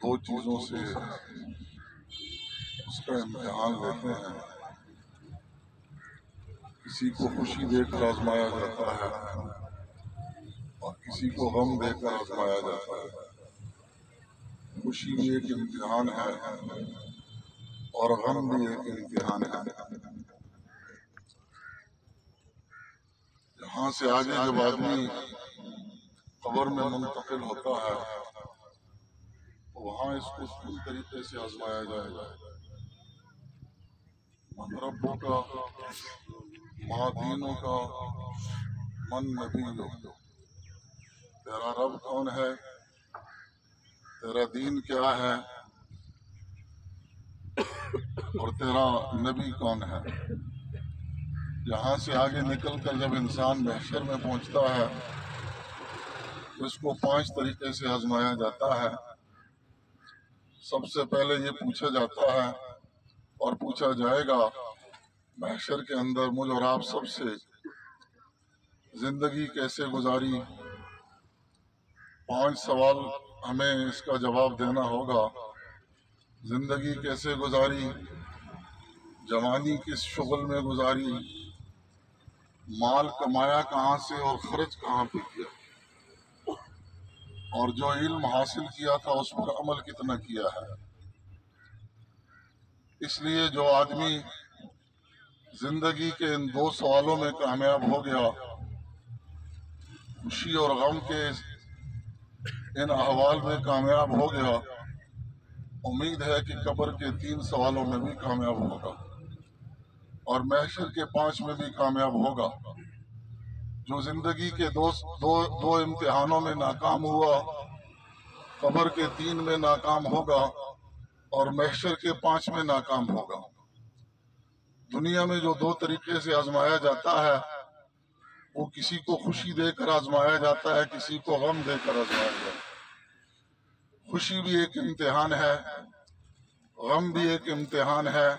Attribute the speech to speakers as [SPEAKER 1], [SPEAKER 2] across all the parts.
[SPEAKER 1] دو چیزوں سے اس کا امتحان لیتے ہیں. کسی کو خوشی دے کر آزمایا جاتا ہے اور کسی کو غم دے کر آزمایا جاتا ہے. خوشی بھی ایک امتحان ہے اور غم بھی ایک امتحان ہے. یہاں سے آگے جب آدمی قبر میں منتقل ہوتا ہے تو وہاں اس کو پوری طریقے سے آزمایا جائے گا. من ربوں کا، ماں دینوں کا، من نبی لو. تیرا رب کون ہے، تیرا دین کیا ہے، اور تیرا نبی کون ہے. یہاں سے آگے نکل کر جب انسان محشر میں پہنچتا ہے تو اس کو 5 طریقے سے آزمایا جاتا ہے. سب سے پہلے یہ پوچھا جاتا ہے اور پوچھا جائے گا محشر کے اندر مجھ اور آپ سب سے، زندگی کیسے گزاری. 5 سوال ہمیں اس کا جواب دینا ہوگا. زندگی کیسے گزاری، جوانی کس شغل میں گزاری، مال کمایا کہاں سے اور خرچ کہاں پہ کیا، اور جو علم حاصل کیا تھا اس پر عمل کتنا کیا ہے. اس لیے جو آدمی زندگی کے ان 2 سوالوں میں کامیاب ہو گیا، خوشی اور غم کے ان احوال میں کامیاب ہو گیا، امید ہے کہ قبر کے 3 سوالوں میں بھی کامیاب ہوگا اور محشر کے 5 میں بھی کامیاب ہوگا. جو زندگی کے دو امتحانوں میں ناکام ہوا، قبر کے 3 میں ناکام ہوگا اور محشر کے 5 میں ناکام ہوگا. دنیا میں جو 2 طریقے سے آزمایا جاتا ہے وہ کسی کو خوشی دے کر آزمایا جاتا ہے، کسی کو غم دے کر آزمایا جاتا ہے. خوشی بھی ایک امتحان ہے، غم بھی ایک امتحان ہے.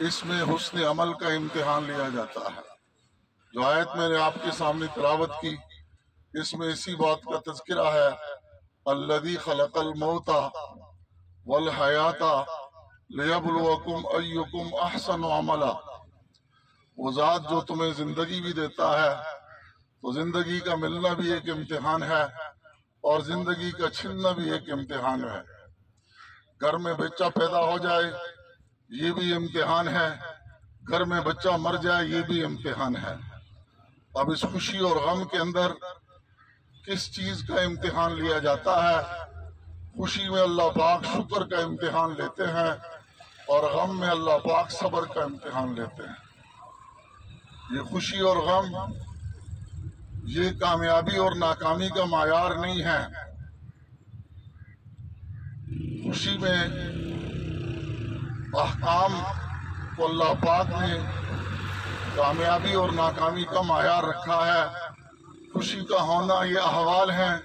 [SPEAKER 1] اس میں حسن عمل کا امتحان لیا جاتا ہے. جو آیت میں نے آپ کے سامنے تلاوت کی، اس میں اسی بات کا تذکرہ ہے، الذی خلق الموت والحیات لیبلوکم ایکم احسن عملا. وہ ذات جو تمہیں زندگی بھی دیتا ہے، تو زندگی کا ملنا بھی ایک امتحان ہے اور زندگی کا چھننا بھی ایک امتحان ہے. گھر میں بچہ پیدا ہو جائے یہ بھی امتحان ہے، گھر میں بچہ مر جائے یہ بھی امتحان ہے. اب اس خوشی اور غم کے اندر کس چیز کا امتحان لیا جاتا ہے؟ خوشی میں اللہ پاک شکر کا امتحان لیتے ہیں اور غم میں اللہ پاک صبر کا امتحان لیتے ہیں. یہ خوشی اور غم یہ کامیابی اور ناکامی کا معیار نہیں ہے. خوشی میں احکام کو اللہ پاک نے کامیابی اور ناکامی کا معیار رکھا ہے. خوشی کا ہونا یہ احوال ہیں،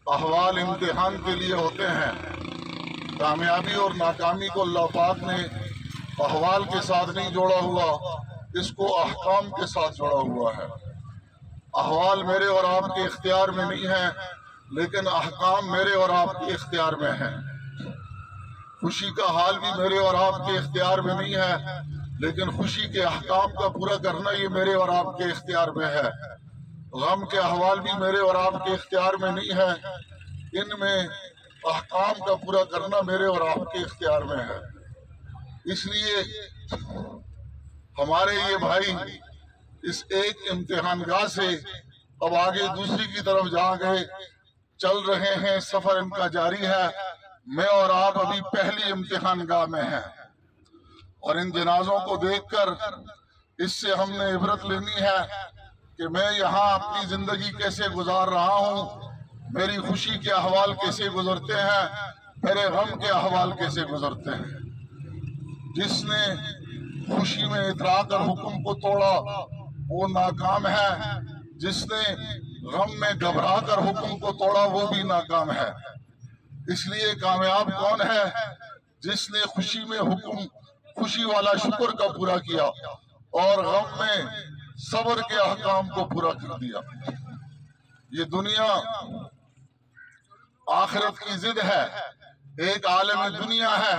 [SPEAKER 1] احوال امتحان کے لیے ہوتے ہیں. کامیابی اور ناکامی کو اللہ پاک نے احوال کے ساتھ نہیں جوڑا ہوا، اس کو احکام کے ساتھ جوڑا ہوا ہے. احوال میرے اور آپ کے اختیار میں نہیں ہیں، لیکن احکام میرے اور آپ کے اختیار میں ہیں. خوشی کا حال بھی میرے اور آپ کے اختیار میں نہیں ہے، لیکن خوشی کے احکام کا پورا کرنا یہ میرے اور آپ کے اختیار میں ہے. غم کے احوال بھی میرے اور آپ کے اختیار میں نہیں ہے، ان میں احکام کا پورا کرنا میرے اور آپ کے اختیار میں ہے. اس لیے ہمارے یہ بھائی اس ایک امتحان گاہ سے اب آگے دوسری کی طرف جا گئے، چل رہے ہیں، سفر ان کا جاری ہے. میں اور آپ ابھی پہلی امتحان گاہ میں ہیں اور ان جنازوں کو دیکھ کر اس سے ہم نے عبرت لینی ہے کہ میں یہاں اپنی زندگی کیسے گزار رہا ہوں، میری خوشی کے احوال کیسے گزرتے ہیں، میرے غم کے احوال کیسے گزرتے ہیں. جس نے خوشی میں اترا کر حکم کو توڑا وہ ناکام ہے، جس نے غم میں گھبرا کر حکم کو توڑا وہ بھی ناکام ہے. اس لیے کامیاب کون ہے؟ جس نے خوشی میں حکم، خوشی والا شکر کا پورا کیا اور غم میں صبر کے احکام کو پورا کر دیا. یہ دنیا آخرت کی ضد ہے، ایک عالم دنیا ہے،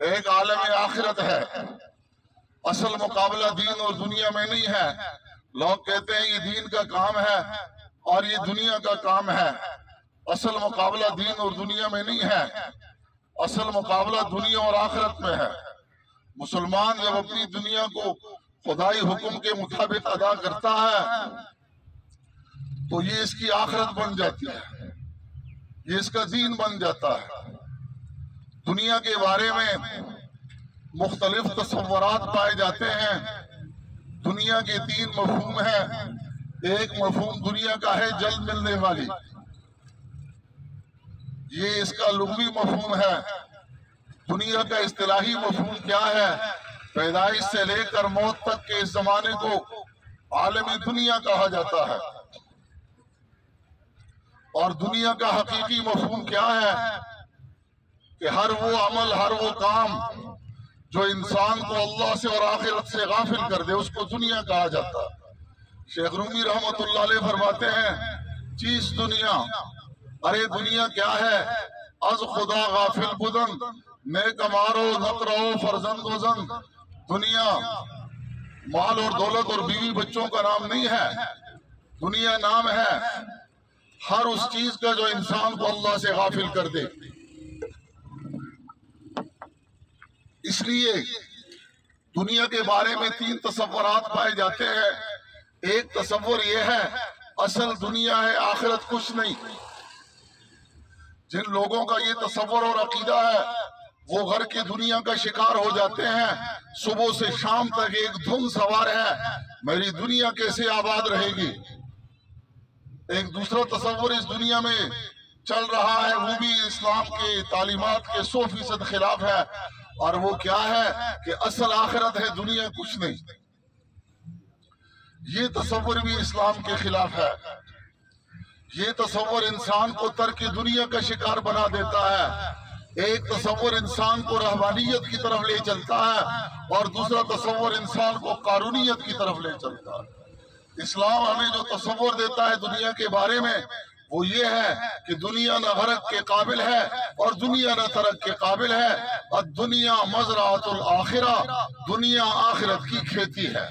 [SPEAKER 1] ایک عالم آخرت ہے۔ اصل مقابلہ دین اور دنیا میں نہیں ہے۔ لوگ کہتے ہیں یہ دین کا کام ہے اور یہ دنیا کا کام ہے۔ اصل مقابلہ دین اور دنیا میں نہیں ہے، اصل مقابلہ دنیا اور آخرت میں ہے۔ مسلمان جب اپنی دنیا کو خدائی حکم کے مطابق ادا کرتا ہے تو یہ اس کی آخرت بن جاتی ہے، یہ اس کا دین بن جاتا ہے۔ دنیا کے بارے میں مختلف تصورات پائے جاتے ہیں۔ دنیا کے 3 مفہوم ہیں۔ ایک مفہوم دنیا کا ہے جلد ملنے والی، یہ اس کا لغوی مفہوم ہے۔ دنیا کا اصطلاحی مفہوم کیا ہے؟ پیدائش سے لے کر موت تک کے اس زمانے کو عالمی دنیا کہا جاتا ہے۔ اور دنیا کا حقیقی مفہوم کیا ہے؟ کہ ہر وہ عمل، ہر وہ کام جو انسان کو اللہ سے اور آخرت سے غافل کر دے اس کو دنیا کہا جاتا ہے۔ شیخ رومی رحمت اللہ علیہ فرماتے ہیں چیز دنیا، ارے دنیا کیا ہے؟ از خدا غافل بدن، نیک مارو نقرو فرزند وزن۔ دنیا مال اور دولت اور بیوی بچوں کا نام نہیں ہے، دنیا نام ہے ہر اس چیز کا جو انسان کو اللہ سے غافل کر دے۔ اس لیے دنیا کے بارے میں 3 تصورات پائے جاتے ہیں۔ ایک تصور یہ ہے اصل دنیا ہے، آخرت کچھ نہیں۔ جن لوگوں کا یہ تصور اور عقیدہ ہے وہ غر کی دنیا کا شکار ہو جاتے ہیں۔ صبح سے شام تک ایک دھن سوار ہے، میری دنیا کیسے آباد رہے گی۔ ایک دوسرا تصور اس دنیا میں چل رہا ہے، وہ بھی اسلام کے تعلیمات کے 100% خلاف ہے، اور وہ کیا ہے کہ اصل آخرت ہے، دنیا کچھ نہیں۔ یہ تصور بھی اسلام کے خلاف ہے۔ یہ تصور انسان کو ترک دنیا کا شکار بنا دیتا ہے۔ ایک تصور انسان کو رہبانیت کی طرف لے چلتا ہے اور دوسرا تصور انسان کو قارونیت کی طرف لے چلتا ہے۔ اسلام ہمیں جو تصور دیتا ہے دنیا کے بارے میں وہ یہ ہے کہ دنیا نہ غرق کے قابل ہے اور دنیا نہ ترک کے قابل ہے۔ الدنیا مزرعۃ الآخرہ، دنیا آخرت کی کھیتی ہے۔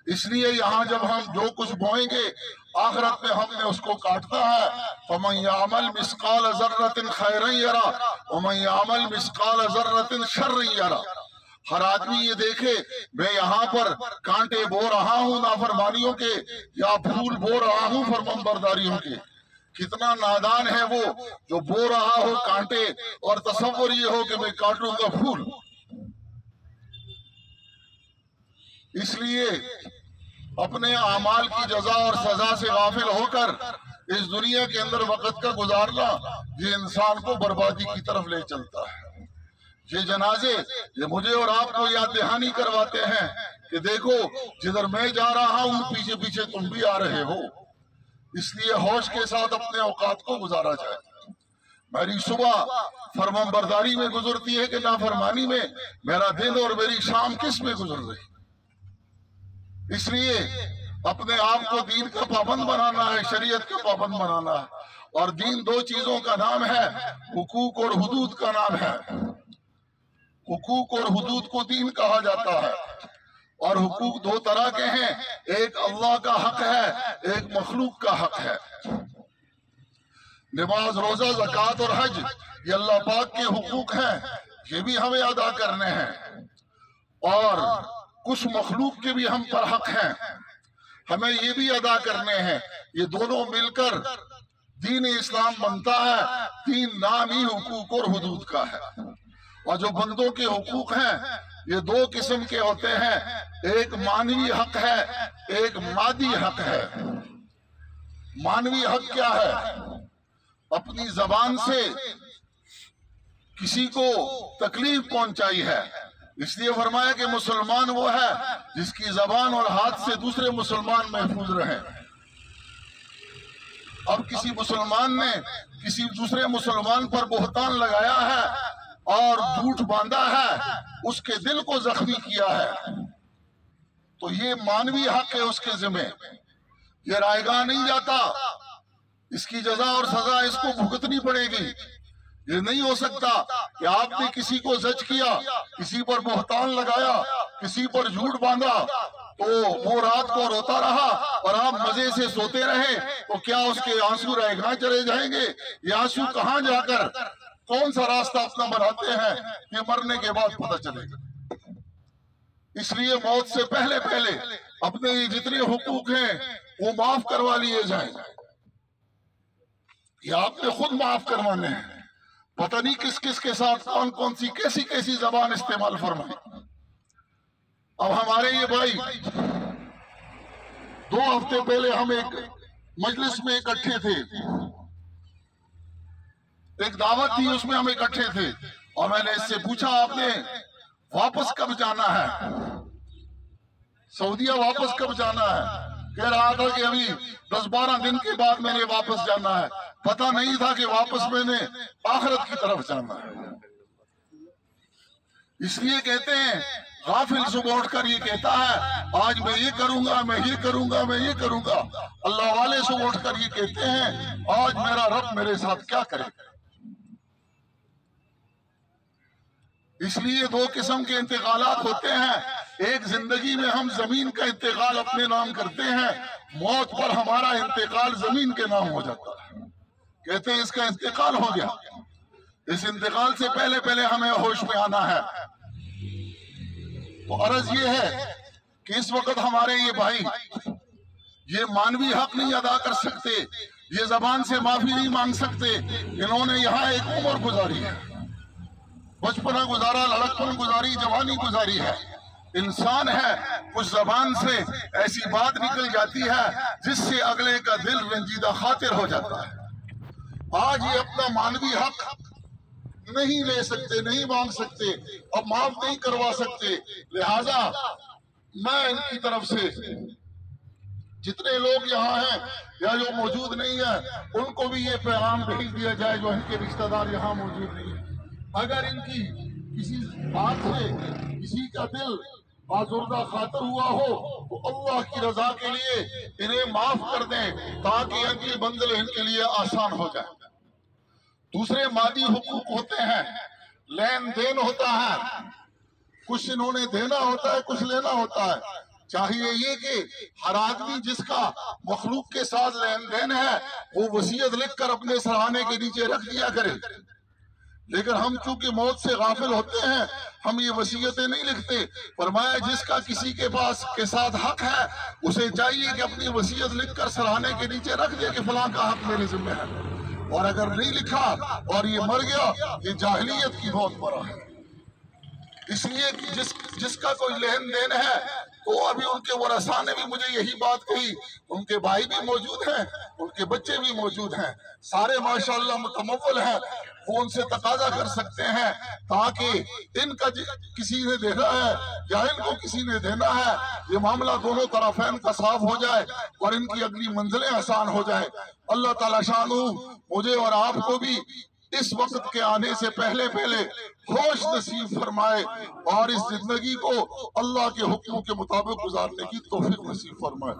[SPEAKER 1] اس لیے یہاں جب ہم جو کچھ بوئیں گے آخرت میں ہم نے اس کو کاٹنا ہے۔ فَمَنْ يَعْمَلْ مِثْقَالَ ذَرَّةٍ خَيْرًا يَرَهُ وَمَنْ يَعْمَلْ مِثْقَالَ ذَرَّةٍ شَرًّا يَرَهُ۔ ہر آدمی یہ دیکھے میں یہاں پر کانٹے بو رہا ہوں نافرمانیوں کے یا پھول بو رہا ہوں فرمانبرداریوں کے۔ کتنا نادان ہے وہ جو بو رہا ہو کانٹے اور تصور یہ ہو کہ میں کاٹوں گا پھول۔ اس لیے اپنے اعمال کی جزا اور سزا سے غافل ہو کر اس دنیا کے اندر وقت کا گزارنا یہ انسان کو بربادی کی طرف لے چلتا ہے۔ یہ جنازے یہ مجھے اور آپ کو یاد دہانی کرواتے ہیں کہ دیکھو جدھر میں جا رہا ہوں پیچھے پیچھے تم بھی آ رہے ہو۔ اس لیے ہوش کے ساتھ اپنے اوقات کو گزارا جائے۔ میری صبح فرمانبرداری میں گزرتی ہے کہ نافرمانی میں، میرا دن اور میری شام کس میں گزر رہی۔ اس لیے اپنے آپ کو دین کا پابند بنانا ہے، شریعت کا پابند بنانا ہے۔ اور دین 2 چیزوں کا نام ہے، حقوق اور حدود کا نام ہے۔ حقوق اور حدود کو دین کہا جاتا ہے، اور حقوق 2 طرح کے ہیں، ایک اللہ کا حق ہے، ایک مخلوق کا حق ہے۔ نماز، روزہ، زکوٰۃ اور حج یہ اللہ پاک کے حقوق ہیں، یہ بھی ہمیں ادا کرنے ہیں، اور کچھ مخلوق کے بھی ہم پر حق ہیں، ہمیں یہ بھی ادا کرنے ہیں۔ یہ دونوں مل کر دین اسلام بنتا ہے۔ دین نام ہی حقوق اور حدود کا ہے۔ اور جو بندوں کے حقوق ہیں یہ 2 قسم کے ہوتے ہیں، ایک مانوی حق ہے، ایک مادی حق ہے۔ مانوی حق کیا ہے؟ اپنی زبان سے کسی کو تکلیف پہنچائی ہے، اس لیے فرمایا کہ مسلمان وہ ہے جس کی زبان اور ہاتھ سے دوسرے مسلمان محفوظ رہیں۔ اب کسی مسلمان نے کسی دوسرے مسلمان پر بہتان لگایا ہے اور جھوٹ باندھا ہے، اس کے دل کو زخمی کیا ہے، تو یہ مانوی حق ہے اس کے ذمہ، یہ رائے گاہ نہیں جاتا۔ اس کی جزا اور سزا اس کو بھگتنی پڑے گی۔ یہ نہیں ہو سکتا کہ آپ نے کسی کو زج کیا، کسی پر بہتان لگایا، کسی پر جھوٹ باندھا تو وہ رات کو روتا رہا اور آپ مزے سے سوتے رہے، تو کیا اس کے آنسو رہ گاہ چلے جائیں گے؟ یہ آنسو کہاں جا کر کون سا راستہ اپنا بناتے ہیں، یہ مرنے کے بعد پتہ چلے گا۔ اس لیے موت سے پہلے پہلے اپنے جتنے حقوق ہیں وہ معاف کروا لیے جائیں۔ یہ آپ نے خود معاف کروانے ہیں۔ پتہ نہیں کس کس کے ساتھ کون کون سی کیسی کیسی زبان استعمال فرمائی۔ اب ہمارے یہ بھائی 2 ہفتے پہلے ہم ایک مجلس میں اکٹھے تھے، ایک دعوت تھی، اس میں ہم اکٹھے تھے، اور میں نے اس سے پوچھا آپ نے واپس کب جانا ہے، سعودیہ واپس کب جانا ہے؟ کہہ رہا تھا کہ ابھی 10-12 دن کے بعد میں نے واپس جانا ہے۔ پتہ نہیں تھا کہ واپس میں نے آخرت کی طرف جانا ہے۔ اس لیے کہتے ہیں غافل صبح اٹھ کر یہ کہتا ہے آج میں یہ کروں گا، میں یہ کروں گا، میں یہ کروں گا۔ اللہ والے صبح اٹھ کر یہ کہتے ہیں آج میرا رب میرے ساتھ کیا کرے گا۔ اس لیے 2 قسم کے انتقالات ہوتے ہیں۔ ایک زندگی میں ہم زمین کا انتقال اپنے نام کرتے ہیں، موت پر ہمارا انتقال زمین کے نام ہو جاتا ہے۔ کہتے ہیں اس کا انتقال ہو گیا۔ اس انتقال سے پہلے پہلے ہمیں ہوش میں آنا ہے۔ تو عرض یہ ہے کہ اس وقت ہمارے یہ بھائی یہ مانوی حق نہیں ادا کر سکتے، یہ زبان سے معافی نہیں مانگ سکتے۔ انہوں نے یہاں ایک عمر گزاری ہے، بچپنا گزارا، لڑکپن گزاری، جوانی گزاری ہے۔ انسان ہے، کچھ زبان سے ایسی بات نکل جاتی ہے جس سے اگلے کا دل رنجیدہ خاطر ہو جاتا ہے۔ آج یہ اپنا مانوی حق نہیں لے سکتے، نہیں مانگ سکتے، اب معاف نہیں کروا سکتے۔ لہٰذا میں ان کی طرف سے جتنے لوگ یہاں ہیں یا جو موجود نہیں ہیں ان کو بھی یہ پیغام بھیج دیا جائے جو ان کے رشتہ دار یہاں موجود نہیں ہیں۔ اگر ان کی کسی بات سے کسی کا دل آزردہ خاطر ہوا ہو تو اللہ کی رضا کے لیے انہیں معاف کر دیں تاکہ ان کی منزل ان کے لیے آسان ہو جائے۔ دوسرے مادی حقوق ہوتے ہیں، لین دین ہوتا ہے، کچھ انہوں نے دینا ہوتا ہے، کچھ لینا ہوتا ہے۔ چاہیے یہ کہ ہر آدمی جس کا مخلوق کے ساتھ لین دین ہے وہ وصیت لکھ کر اپنے سرہانے کے نیچے رکھ دیا کرے، لیکن ہم چونکہ موت سے غافل ہوتے ہیں ہم یہ وصیتیں نہیں لکھتے۔ فرمایا جس کا کسی کے پاس کے ساتھ حق ہے اسے چاہیے کہ اپنی وصیت لکھ کر سرہانے کے نیچے رکھ دے کہ فلاں کا حق میرے ذمہ ہے، اور اگر نہیں لکھا اور یہ مر گیا یہ جاہلیت کی بہت بڑا ہے۔ اس لیے جس کا کوئی لین دین ہے تو ابھی ان کے ورثاء نے بھی مجھے یہی بات کہی، ان کے بھائی بھی موجود ہیں، ان کے بچے بھی موجود ہیں، سارے ماشاءاللہ متمول ہیں، وہ ان سے تقاضا کر سکتے ہیں تاکہ ان کا کسی نے دینا ہے یا ان کو کسی نے دینا ہے یہ معاملہ دونوں طرفین کا صاف ہو جائے اور ان کی اگلی منزلیں آسان ہو جائے۔ اللہ تعالیٰ شانہ مجھے اور آپ کو بھی اس وقت کے آنے سے پہلے پہلے ہوش نصیب فرمائے اور اس زندگی کو اللہ کے حکموں کے مطابق گزارنے کی توفیق نصیب فرمائے۔